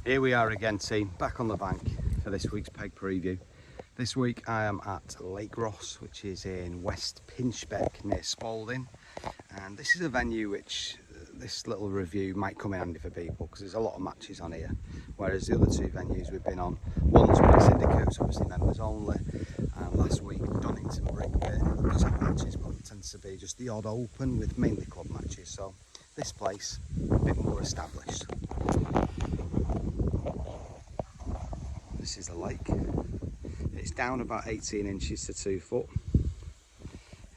Here we are again, team, back on the bank for this week's peg preview. This week I am at Lake Ross, which is in West Pinchbeck near Spalding, and this is a venue which this little review might come in handy for people because there's a lot of matches on here, whereas the other two venues we've been on, one's been syndicates, obviously members only, and last week Donington Brickbit does have matches, but it tends to be just the odd open with mainly club matches, so this place a bit more established. This is the lake. It's down about 18 inches to 2 foot.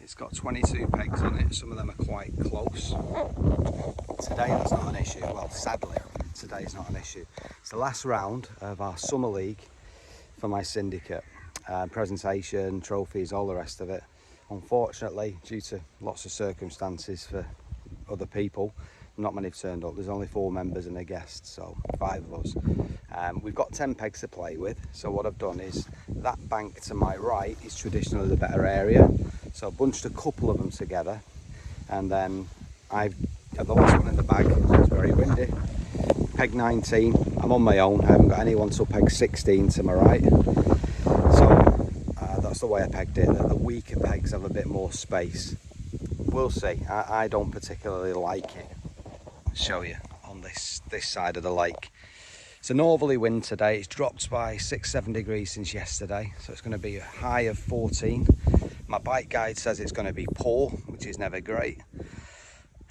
It's got 22 pegs on it, some of them are quite close. Today that's not an issue, well sadly today's not an issue. It's the last round of our summer league for my syndicate. Presentation, trophies, all the rest of it. Unfortunately, due to lots of circumstances for other people, not many have turned up. There's only 4 members and a guest, so 5 of us. We've got 10 pegs to play with, so what I've done is that bank to my right is traditionally the better area, so I bunched a couple of them together, and then I've got the last one in the bag. It's very windy. Peg 19, I'm on my own, I haven't got anyone till peg 16 to my right, so that's the way I pegged it. The weaker pegs have a bit more space. We'll see. I don't particularly like it. I'll show you on this side of the lake. It's a northerly wind today. It's dropped by 6-7 degrees since yesterday, so it's going to be a high of 14. My bike guide says it's going to be poor, which is never great,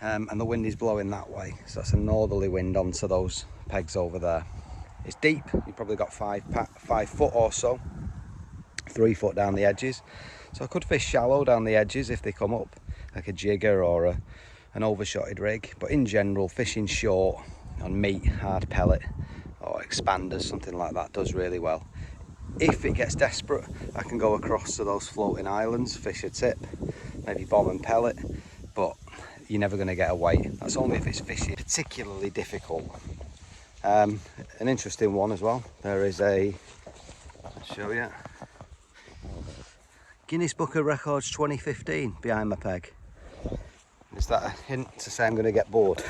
and the wind is blowing that way, so that's a northerly wind onto those pegs over there. It's deep. You've probably got 5 foot or so, 3 foot down the edges, so I could fish shallow down the edges if they come up, like a jigger or an overshotted rig, but in general fishing short on meat, hard pellet or expanders, something like that does really well. If it gets desperate, I can go across to those floating islands, fish a tip, maybe bomb and pellet, but you're never going to get a weight. That's only if it's fishing particularly difficult. An interesting one as well, there is a, I'll show you, Guinness Book of Records 2015 behind my peg. Is that a hint to say I'm going to get bored?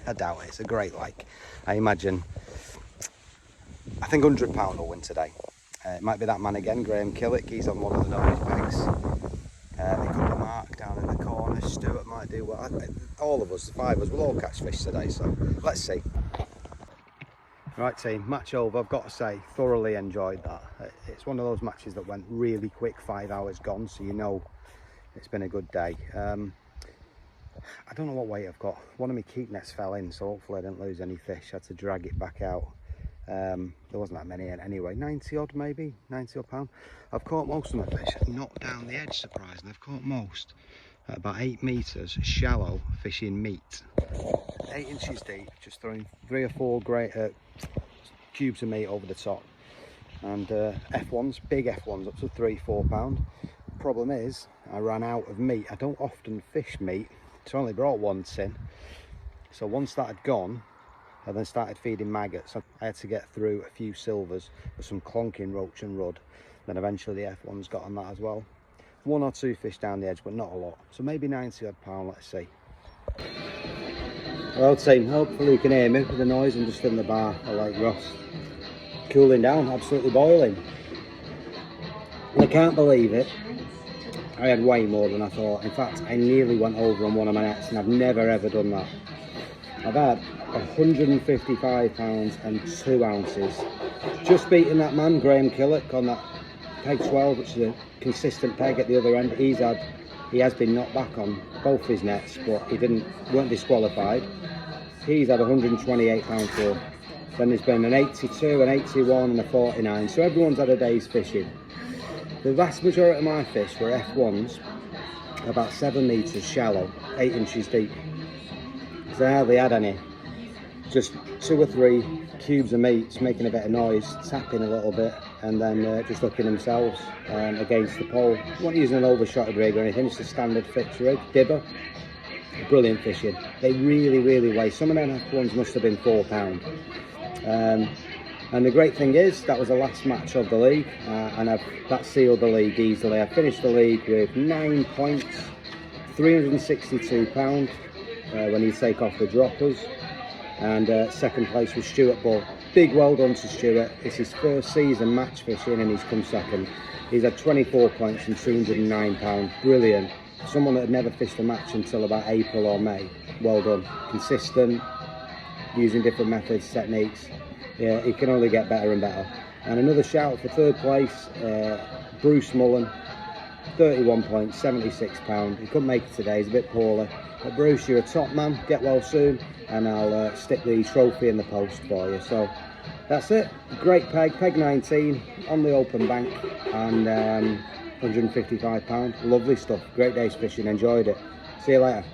I doubt it. It's a great lake. I imagine, I think £100 will win today. It might be that man again, Graham Killick. He's on one of the novice pegs. It could be Mark down in the corner. Stuart might do well. All of us, the 5 of us, will all catch fish today, so let's see. Right team, match over. I've got to say, thoroughly enjoyed that. It's one of those matches that went really quick, 5 hours gone, so you know it's been a good day. I don't know what weight I've got. One of my keep nets fell in, so hopefully I didn't lose any fish. I had to drag it back out. There wasn't that many anyway, 90 odd maybe, 90 odd pound. I've caught most of my fish, not down the edge surprisingly. I've caught most at about 8 metres, shallow, fishing meat. 8 inches deep, just throwing 3 or 4 great cubes of meat over the top. And F1s, big F1s, up to 3-4 pound. Problem is, I ran out of meat. I don't often fish meat, so I only brought 1 tin. So once that had gone, I then started feeding maggots. I had to get through a few silvers with some clonking roach and rudd. Then eventually the F1s got on that as well. 1 or 2 fish down the edge, but not a lot. So maybe 90 odd pound, let's see. Well team, hopefully you can hear me with the noise. I'm just in the bar at Lake Ross. Cooling down, absolutely boiling. And I can't believe it. I had way more than I thought. In fact, I nearly went over on one of my nets, and I've never ever done that. I've had 155 pounds and 2 ounces. Just beating that man, Graham Killick, on that peg 12, which is a consistent peg at the other end. He has been knocked back on both his nets, but he weren't disqualified. He's had 128 pound 4. Then there's been an 82, an 81 and a 49. So everyone's had a day's fishing. The vast majority of my fish were F1s, about 7 metres shallow, 8 inches deep. So I hardly had any. Just 2 or 3 cubes of meat, making a bit of noise, tapping a little bit, and then just looking themselves against the pole. I wasn't using an overshotted rig or anything, it's a standard fixed rig, dibber. Brilliant fishing. They really, really weigh. Some of them F1s must have been 4 pound. And the great thing is, that was the last match of the league, and that sealed the league easily. I finished the league with 9 points, £362 when you take off the droppers. and second place was Stuart Bull. Big well done to Stuart. It's his first season match fishing and he's come second. He's had 24 points and £209. Brilliant. Someone that had never fished a match until about April or May. Well done. Consistent, using different methods, techniques. Yeah, he can only get better and better. And another shout for third place, Bruce Mullen. 31 points, £76. He couldn't make it today, he's a bit poorly. But Bruce, you're a top man, get well soon, and I'll stick the trophy in the post for you. So that's it. Great peg 19 on the open bank, and £155. Lovely stuff. Great day's fishing, enjoyed it. See you later.